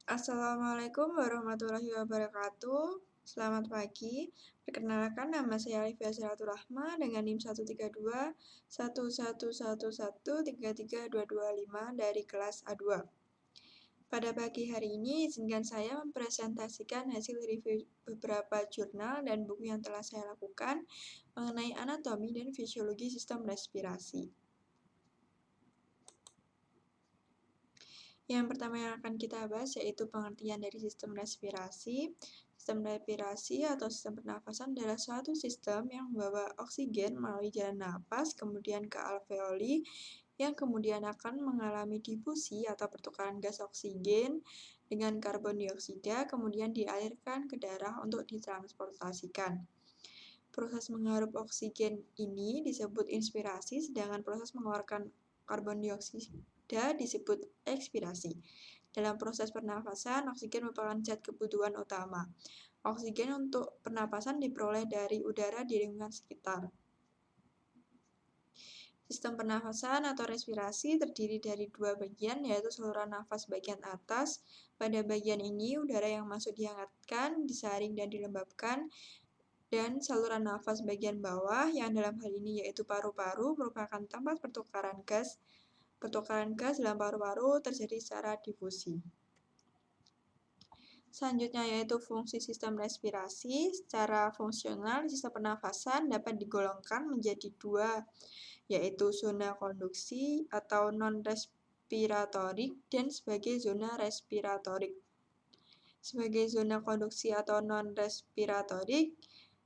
Assalamualaikum warahmatullahi wabarakatuh. Selamat pagi. Perkenalkan nama saya Alifia Rahma dengan NIM 132 11111333225 dari kelas A2. Pada pagi hari ini, izinkan saya mempresentasikan hasil review beberapa jurnal dan buku yang telah saya lakukan mengenai anatomi dan fisiologi sistem respirasi. Yang pertama yang akan kita bahas yaitu pengertian dari sistem respirasi. Sistem respirasi atau sistem pernafasan adalah suatu sistem yang membawa oksigen melalui jalan napas kemudian ke alveoli yang kemudian akan mengalami difusi atau pertukaran gas oksigen dengan karbon dioksida kemudian dialirkan ke darah untuk ditransportasikan. Proses menghirup oksigen ini disebut inspirasi, sedangkan proses mengeluarkan karbon dioksida disebut ekspirasi. Dalam proses pernafasan, oksigen merupakan zat kebutuhan utama. Oksigen untuk pernapasan diperoleh dari udara di lingkungan sekitar. Sistem pernafasan atau respirasi terdiri dari dua bagian, yaitu saluran nafas bagian atas. Pada bagian ini, udara yang masuk dihangatkan, disaring, dan dilembabkan, dan saluran nafas bagian bawah, yang dalam hal ini yaitu paru-paru, merupakan tempat pertukaran gas. Pertukaran gas dalam paru-paru terjadi secara difusi. Selanjutnya yaitu fungsi sistem respirasi. Secara fungsional, sistem pernafasan dapat digolongkan menjadi dua, yaitu zona konduksi atau non-respiratorik dan sebagai zona respiratorik. Sebagai zona konduksi atau non-respiratorik,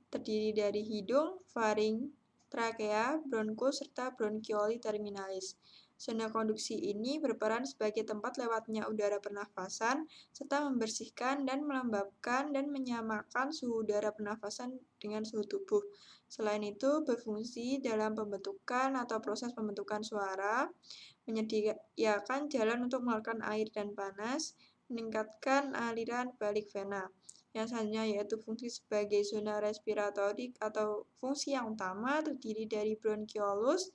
terdiri dari hidung, faring, trakea, bronkus, serta bronkioli terminalis. Zona konduksi ini berperan sebagai tempat lewatnya udara pernafasan, serta membersihkan dan melembabkan dan menyamakan suhu udara pernafasan dengan suhu tubuh. Selain itu, berfungsi dalam pembentukan atau proses pembentukan suara, menyediakan jalan untuk mengeluarkan air dan panas, meningkatkan aliran balik vena. Yang selanjutnya yaitu fungsi sebagai zona respiratorik atau fungsi yang utama terdiri dari bronkiolus,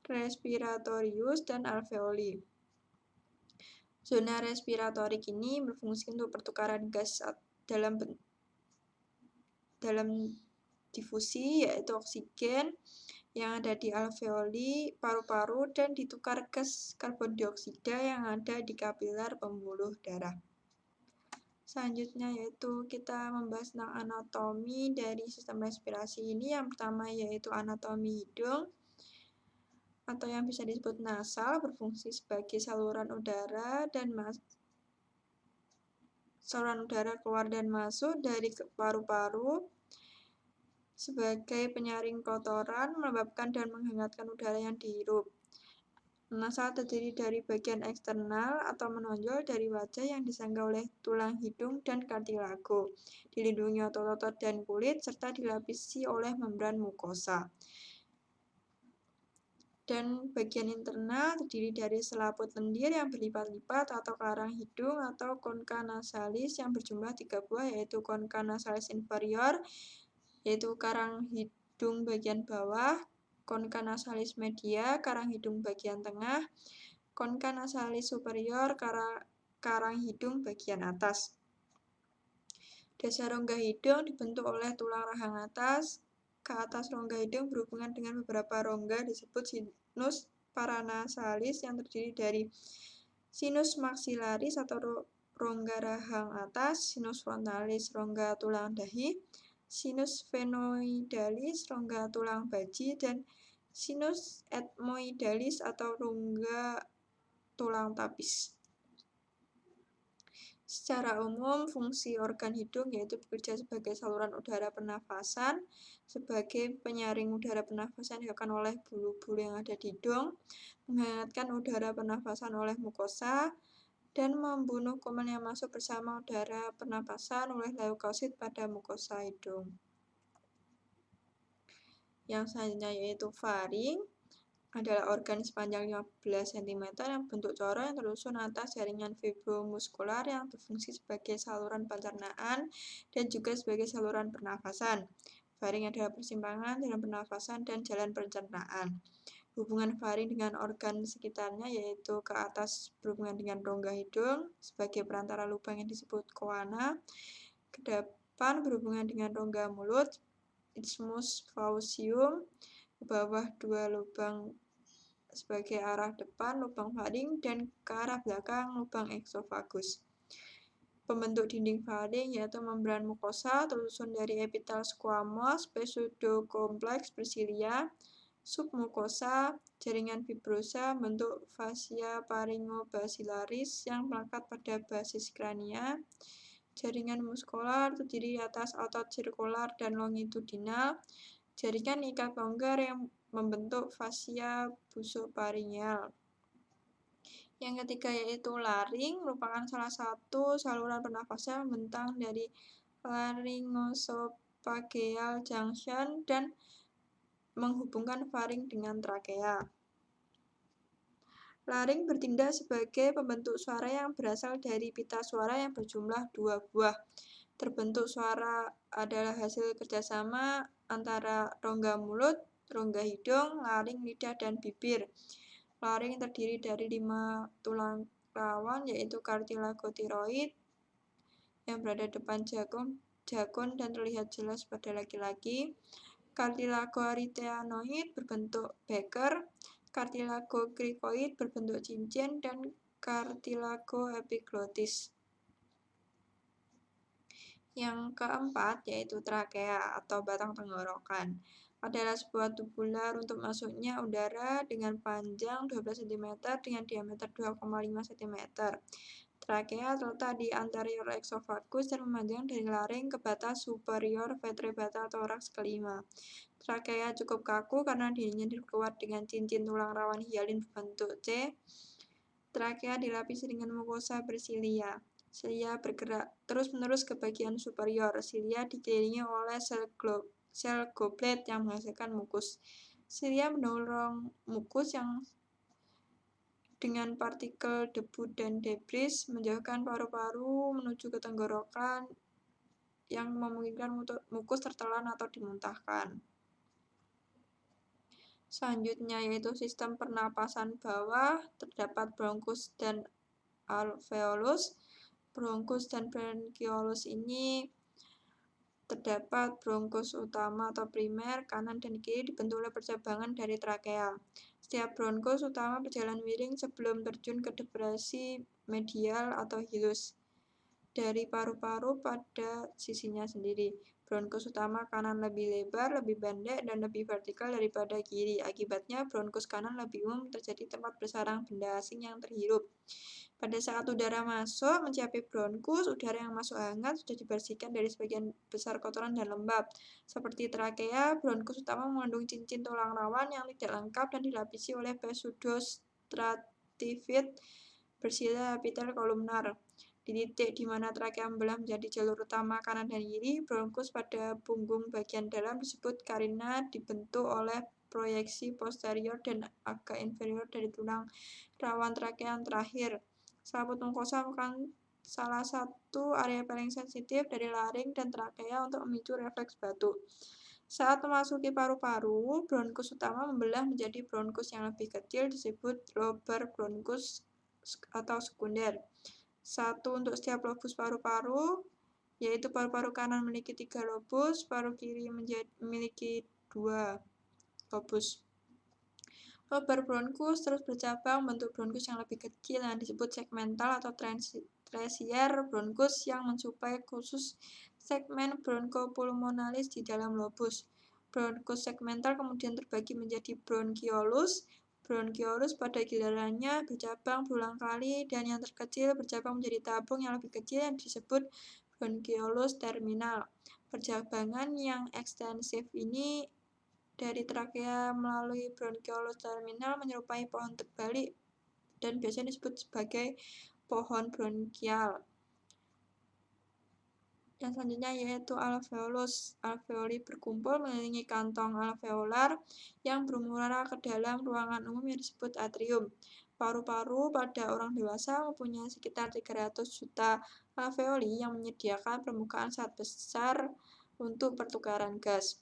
respiratorius, dan alveoli. Zona respiratorik ini berfungsi untuk pertukaran gas dalam difusi, yaitu oksigen yang ada di alveoli, paru-paru, dan ditukar gas karbon dioksida yang ada di kapiler pembuluh darah. Selanjutnya yaitu kita membahas tentang anatomi dari sistem respirasi ini. Yang pertama yaitu anatomi hidung atau yang bisa disebut nasal, berfungsi sebagai saluran udara keluar dan masuk dari paru-paru sebagai penyaring kotoran, melembabkan dan menghangatkan udara yang dihirup. Nasal terdiri dari bagian eksternal atau menonjol dari wajah yang disangga oleh tulang hidung dan kartilago, dilindungi otot-otot dan kulit, serta dilapisi oleh membran mukosa. Dan bagian internal terdiri dari selaput lendir yang berlipat-lipat atau karang hidung atau concha nasalis yang berjumlah 3 buah, yaitu concha nasalis inferior, yaitu karang hidung bagian bawah, concha nasalis media, karang hidung bagian tengah, concha nasalis superior, karang hidung bagian atas. Dasar rongga hidung dibentuk oleh tulang rahang atas. Ke atas rongga hidung berhubungan dengan beberapa rongga disebut sinus paranasalis yang terdiri dari sinus maxillaris atau rongga rahang atas, sinus frontalis rongga tulang dahi, sinus phenoidalis rongga tulang baji, dan sinus ethmoidalis atau rongga tulang tapis. Secara umum, fungsi organ hidung yaitu bekerja sebagai saluran udara pernafasan, sebagai penyaring udara pernafasan dilakukan oleh bulu-bulu yang ada di hidung, menghangatkan udara pernafasan oleh mukosa, dan membunuh kuman yang masuk bersama udara pernapasan oleh leukosit pada mukosa hidung. Yang selanjutnya yaitu faring, adalah organ sepanjang 15 cm yang bentuk corong yang tersusun atas jaringan fibromuskular yang berfungsi sebagai saluran pencernaan dan juga sebagai saluran pernafasan. Faring adalah persimpangan jalan pernafasan dan jalan pencernaan. hubungan faring dengan organ sekitarnya, yaitu ke atas berhubungan dengan rongga hidung sebagai perantara lubang yang disebut coana, ke depan berhubungan dengan rongga mulut, isthmus faucium, ke bawah dua lubang sebagai arah depan lubang faring, dan ke arah belakang lubang eksofagus. Pembentuk dinding faring yaitu membran mukosa tersusun dari epitel squamous, pseudokompleks bersilia, submukosa, jaringan fibrosa, bentuk fascia pharyngobacillaris yang melekat pada basis krania, jaringan muskular terdiri atas otot sirkular dan longitudinal, jaringan ikat longgar yang membentuk fascia busoparingeal. Yang ketiga yaitu laring, merupakan salah satu saluran pernafasan membentang dari laryngosophageal junction dan menghubungkan faring dengan trakea. Laring bertindak sebagai pembentuk suara yang berasal dari pita suara yang berjumlah 2 buah. Terbentuk suara adalah hasil kerjasama antara rongga mulut, rongga hidung, laring, lidah, dan bibir. Laring terdiri dari 5 tulang rawan, yaitu kartilago tiroid yang berada depan jakun dan terlihat jelas pada laki-laki, kartilago arytenoid berbentuk beker, kartilago cricoid berbentuk cincin, dan kartilago epiglottis. Yang keempat yaitu trakea atau batang tenggorokan. Adalah sebuah tubular untuk masuknya udara dengan panjang 12 cm dengan diameter 2,5 cm. Trakea terletak di anterior eksofagus dan memanjang dari laring ke batas superior vertebrata toraks kelima. Trakea cukup kaku karena dirinya diperkuat dengan cincin tulang rawan hialin berbentuk C. Trakea dilapisi dengan mukosa bersilia. Silia bergerak terus-menerus ke bagian superior. Silia dikelilingi oleh sel goblet yang menghasilkan mukus. Silia mendorong mukus yang dengan partikel debu dan debris menjauhkan paru-paru menuju ke tenggorokan yang memungkinkan mukus tertelan atau dimuntahkan. Selanjutnya yaitu sistem pernapasan bawah, terdapat bronkus dan alveolus. Bronkus dan bronkiolus ini terdapat bronkus utama atau primer, kanan dan kiri dibentuk oleh percabangan dari trakea. Setiap bronkus utama berjalan miring sebelum terjun ke depresi medial atau hilus dari paru-paru pada sisinya sendiri. Bronkus utama kanan lebih lebar, lebih pendek, dan lebih vertikal daripada kiri. Akibatnya, bronkus kanan lebih umum terjadi tempat bersarang benda asing yang terhirup. Pada saat udara masuk mencapai bronkus, udara yang masuk hangat sudah dibersihkan dari sebagian besar kotoran dan lembab. Seperti trakea, bronkus utama mengandung cincin tulang rawan yang tidak lengkap dan dilapisi oleh pseudostratified bersilia epitel kolumnar. Di titik di mana trakea membelah menjadi jalur utama kanan dan kiri, bronkus pada punggung bagian dalam disebut karina dibentuk oleh proyeksi posterior dan agak inferior dari tulang rawan trakea yang terakhir. Selaput mukosa merupakan salah satu area paling sensitif dari laring dan trakea untuk memicu refleks batuk. Saat memasuki paru-paru, bronkus utama membelah menjadi bronkus yang lebih kecil disebut lobar bronkus atau sekunder. Satu untuk setiap lobus paru-paru, yaitu paru-paru kanan memiliki 3 lobus, paru kiri memiliki 2 lobus. Lobar bronkus terus bercabang bentuk bronkus yang lebih kecil yang disebut segmental atau tersier bronkus yang mensuplai khusus segmen bronchopulmonalis di dalam lobus. Bronkus segmental kemudian terbagi menjadi bronkiolus. Bronkiolus pada gilirannya bercabang berulang kali dan yang terkecil bercabang menjadi tabung yang lebih kecil yang disebut bronkiolus terminal. Percabangan yang ekstensif ini dari trakea melalui bronkiolus terminal menyerupai pohon terbalik dan biasanya disebut sebagai pohon bronkial. Yang selanjutnya yaitu alveolus. Alveoli berkumpul mengelilingi kantong alveolar yang bermuara ke dalam ruangan umum yang disebut atrium. Paru-paru pada orang dewasa mempunyai sekitar 300 juta alveoli yang menyediakan permukaan sangat besar untuk pertukaran gas.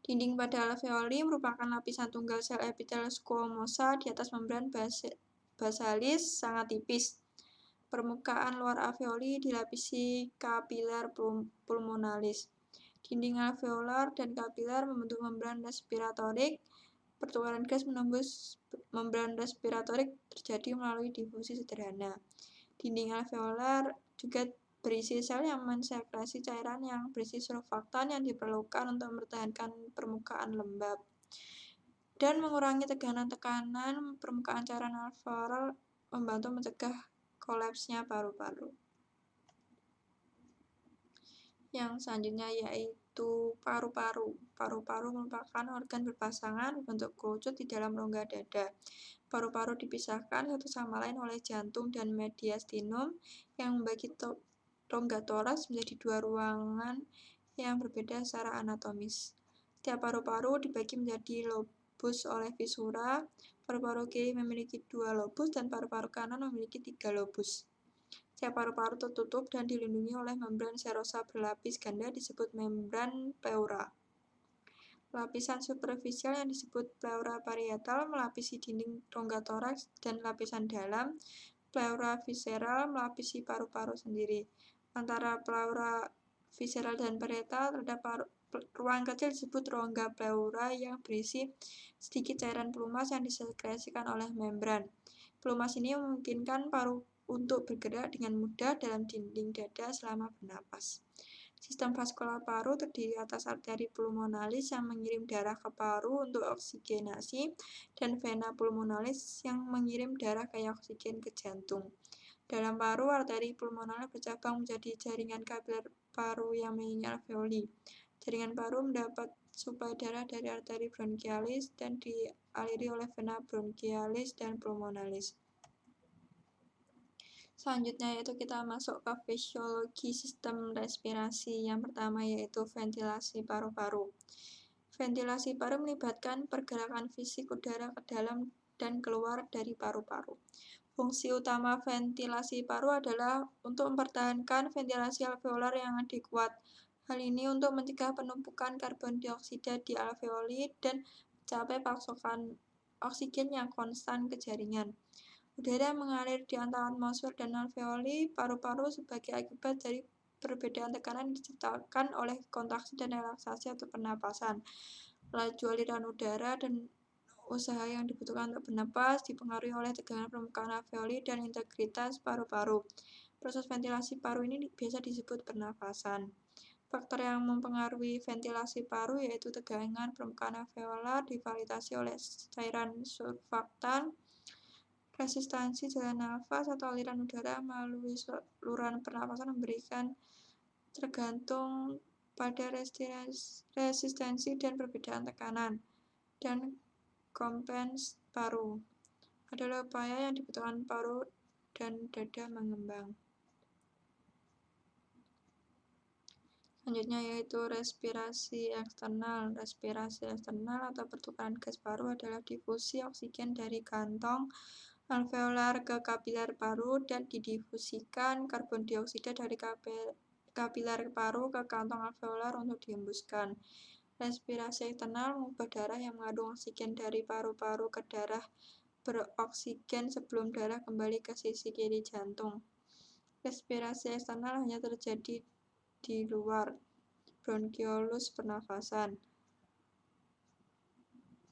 Dinding pada alveoli merupakan lapisan tunggal sel epitel squamosa di atas membran basalis sangat tipis. Permukaan luar alveoli dilapisi kapiler pulmonalis. Dinding alveolar dan kapiler membentuk membran respiratorik. Pertukaran gas menembus membran respiratorik terjadi melalui difusi sederhana. Dinding alveolar juga berisi sel yang mensekresi cairan yang berisi surfaktan yang diperlukan untuk mempertahankan permukaan lembab dan mengurangi tekanan permukaan cairan alveolar, membantu mencegah kolapsnya paru-paru. Yang selanjutnya yaitu paru-paru. Paru-paru merupakan organ berpasangan berbentuk kerucut di dalam rongga dada. Paru-paru dipisahkan satu sama lain oleh jantung dan mediastinum yang membagi rongga toraks menjadi dua ruangan yang berbeda secara anatomis. Setiap paru-paru dibagi menjadi lobus oleh visura. Paru-paru kiri memiliki 2 lobus dan paru-paru kanan memiliki 3 lobus. Setiap paru-paru tertutup dan dilindungi oleh membran serosa berlapis ganda disebut membran pleura. Lapisan superficial yang disebut pleura parietal melapisi dinding rongga toraks dan lapisan dalam, pleura visceral, melapisi paru-paru sendiri. Antara pleura visceral dan parietal terdapat ruang kecil disebut rongga pleura yang berisi sedikit cairan pelumas yang disekresikan oleh membran. Pelumas ini memungkinkan paru untuk bergerak dengan mudah dalam dinding dada selama bernapas. Sistem vaskular paru terdiri atas arteri pulmonalis yang mengirim darah ke paru untuk oksigenasi dan vena pulmonalis yang mengirim darah kaya oksigen ke jantung. Dalam paru, arteri pulmonalis bercabang menjadi jaringan kapiler paru yang mengelilingi alveoli. Jaringan paru mendapat suplai darah dari arteri bronchialis dan dialiri oleh vena bronchialis dan pulmonalis. Selanjutnya yaitu kita masuk ke fisiologi sistem respirasi. Yang pertama yaitu ventilasi paru-paru. Ventilasi paru melibatkan pergerakan fisik udara ke dalam dan keluar dari paru-paru. Fungsi utama ventilasi paru adalah untuk mempertahankan ventilasi alveolar yang adekuat. Hal ini untuk mencegah penumpukan karbon dioksida di alveoli dan mencapai pasokan oksigen yang konstan ke jaringan. Udara mengalir di antara atmosfer dan alveoli paru-paru sebagai akibat dari perbedaan tekanan yang diciptakan oleh kontraksi dan relaksasi atau pernapasan. Laju aliran udara dan usaha yang dibutuhkan untuk bernapas dipengaruhi oleh tegangan permukaan alveoli dan integritas paru-paru. Proses ventilasi paru ini biasa disebut pernapasan. Faktor yang mempengaruhi ventilasi paru yaitu tegangan permukaan alveolar divalidasi oleh cairan surfaktan, resistansi jalan nafas atau aliran udara melalui saluran pernapasan memberikan tergantung pada resistensi dan perbedaan tekanan dan kompens paru adalah upaya yang dibutuhkan paru dan dada mengembang. Selanjutnya yaitu respirasi eksternal. Respirasi eksternal atau pertukaran gas paru adalah difusi oksigen dari kantong alveolar ke kapiler paru dan didifusikan karbon dioksida dari kapiler paru ke kantong alveolar untuk dihembuskan. Respirasi eksternal mengubah darah yang mengandung oksigen dari paru-paru ke darah beroksigen sebelum darah kembali ke sisi kiri jantung. Respirasi eksternal hanya terjadi di luar bronkiolus pernafasan.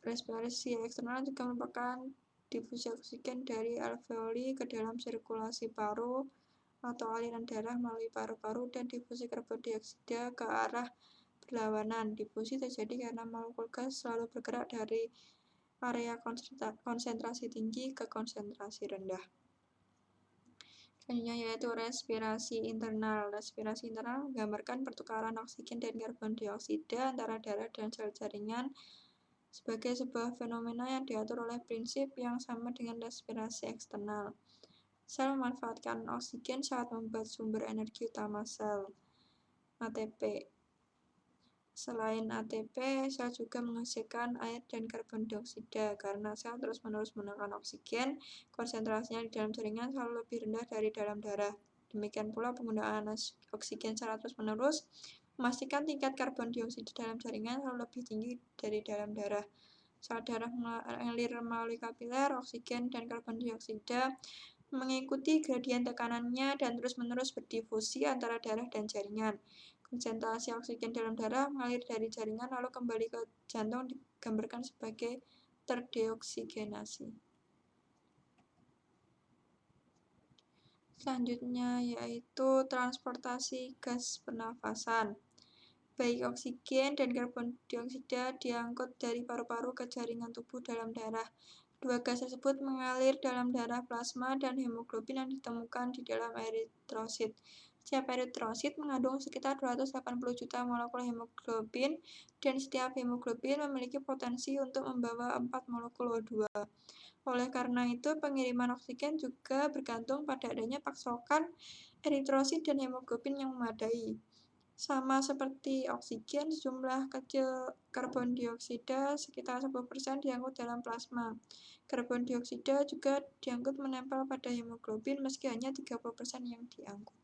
Respirasi eksternal juga merupakan difusi oksigen dari alveoli ke dalam sirkulasi paru atau aliran darah melalui paru-paru dan difusi karbon dioksida ke arah berlawanan. Difusi terjadi karena molekul gas selalu bergerak dari area konsentrasi tinggi ke konsentrasi rendah. Selanjutnya yaitu respirasi internal. Respirasi internal menggambarkan pertukaran oksigen dan karbon dioksida antara darah dan sel jaringan sebagai sebuah fenomena yang diatur oleh prinsip yang sama dengan respirasi eksternal. Sel memanfaatkan oksigen saat membuat sumber energi utama sel, ATP. Selain ATP, sel juga menghasilkan air dan karbon dioksida. Karena sel terus-menerus menggunakan oksigen, konsentrasinya di dalam jaringan selalu lebih rendah dari dalam darah. Demikian pula penggunaan oksigen secara terus-menerus Memastikan tingkat karbon dioksida dalam jaringan selalu lebih tinggi dari dalam darah. Saat darah mengalir melalui kapiler, oksigen dan karbon dioksida mengikuti gradien tekanannya dan terus-menerus berdifusi antara darah dan jaringan. Konsentrasi oksigen dalam darah mengalir dari jaringan lalu kembali ke jantung digambarkan sebagai terdeoksigenasi. Selanjutnya yaitu transportasi gas pernafasan. Baik oksigen dan karbon dioksida diangkut dari paru-paru ke jaringan tubuh dalam darah. Dua gas tersebut mengalir dalam darah, plasma, dan hemoglobin yang ditemukan di dalam eritrosit. Setiap eritrosit mengandung sekitar 280 juta molekul hemoglobin, dan setiap hemoglobin memiliki potensi untuk membawa 4 molekul O2. Oleh karena itu, pengiriman oksigen juga bergantung pada adanya pasokan eritrosit dan hemoglobin yang memadai. Sama seperti oksigen, sejumlah kecil karbon dioksida sekitar 10% diangkut dalam plasma. Karbon dioksida juga diangkut menempel pada hemoglobin meski hanya 30% yang diangkut.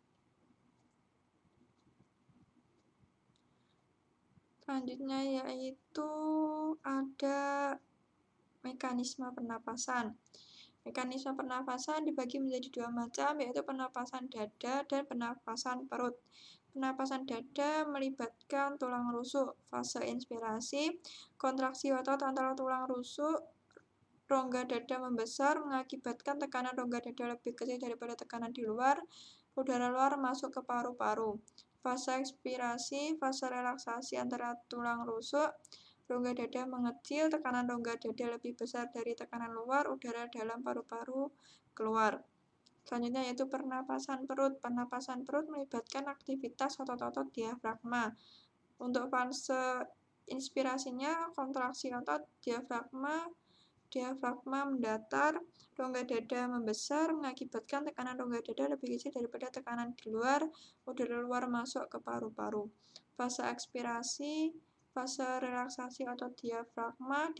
Selanjutnya yaitu ada mekanisme pernapasan. Mekanisme pernapasan dibagi menjadi dua macam, yaitu pernapasan dada dan pernapasan perut. Pernapasan dada melibatkan tulang rusuk. Fase inspirasi, kontraksi otot antara tulang rusuk, rongga dada membesar mengakibatkan tekanan rongga dada lebih kecil daripada tekanan di luar, udara luar masuk ke paru-paru. Fase ekspirasi, fase relaksasi antara tulang rusuk, rongga dada mengecil, tekanan rongga dada lebih besar dari tekanan luar, udara dalam paru-paru keluar. Selanjutnya yaitu pernapasan perut. Pernapasan perut melibatkan aktivitas otot-otot diafragma. Untuk fase inspirasinya, kontraksi otot diafragma mendatar, rongga dada membesar mengakibatkan tekanan rongga dada lebih kecil daripada tekanan di luar, udara luar masuk ke paru-paru. Fase ekspirasi, fase relaksasi otot diafragma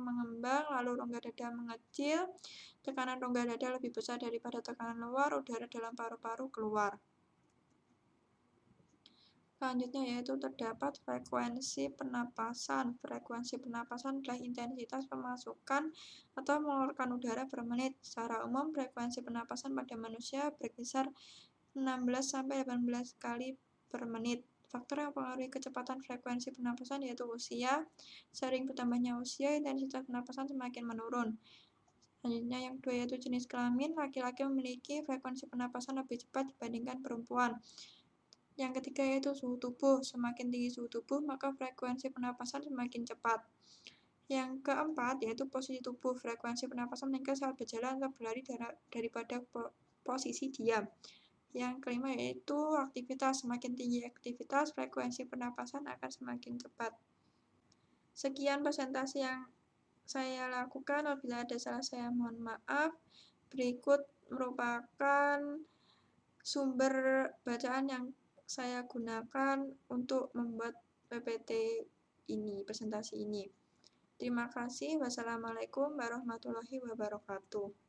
mengembang, lalu rongga dada mengecil, tekanan rongga dada lebih besar daripada tekanan luar, udara dalam paru-paru keluar. Selanjutnya yaitu terdapat frekuensi pernapasan. Frekuensi pernapasan adalah intensitas pemasukan atau mengeluarkan udara per menit. Secara umum, frekuensi pernapasan pada manusia berkisar 16-18 kali per menit. Faktor yang mempengaruhi kecepatan frekuensi pernapasan yaitu usia. Sering bertambahnya usia, intensitas pernapasan semakin menurun. Selanjutnya yang kedua yaitu jenis kelamin. Laki-laki memiliki frekuensi pernapasan lebih cepat dibandingkan perempuan. Yang ketiga yaitu suhu tubuh. Semakin tinggi suhu tubuh, maka frekuensi pernapasan semakin cepat. Yang keempat yaitu posisi tubuh. Frekuensi pernapasan meningkat saat berjalan atau berlari daripada posisi diam. Yang kelima yaitu aktivitas. Semakin tinggi aktivitas, frekuensi pernapasan akan semakin cepat. Sekian presentasi yang saya lakukan. Apabila ada salah saya mohon maaf. Berikut merupakan sumber bacaan yang saya gunakan untuk membuat PPT ini, presentasi ini. Terima kasih. Wassalamualaikum warahmatullahi wabarakatuh.